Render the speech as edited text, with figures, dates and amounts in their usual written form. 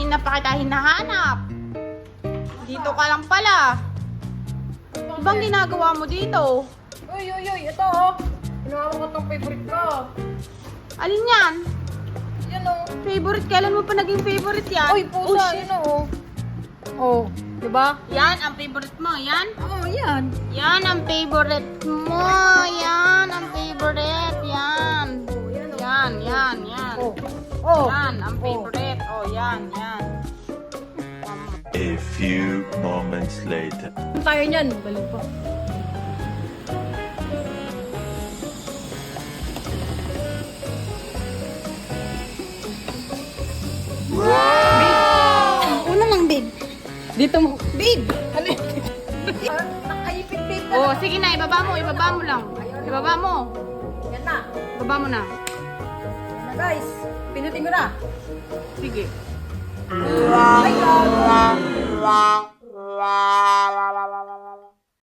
Kanina pa kita hinahanap. Dito ka lang pala. Ano bang ginagawa mo dito? Uy, ito oh. Kinuha ko itong favorite ko. Alin yan? Yan oh. Favorite? Kailan mo pa naging favorite yan? Uy, pusa, shit. yun oh. Oh, diba? Yan, ang favorite mo. Yan? Oo, yan. Yan ang favorite mo. Yan ang favorite. Yan. Yan, yan, yan. Oh. Oh. Yan ang favorite. Oh, yan, yan. A few moments later. Ano tayo niyan? Balik pa. Una lang, babe. Dito mo. Babe! Ano yun? Nakayipit-pit na. Oh, sige na. Ibaba mo lang. Ibaba mo. Yan na. Ibaba mo na. Yan na guys. Pinutin ko na. Sige. Ay, God.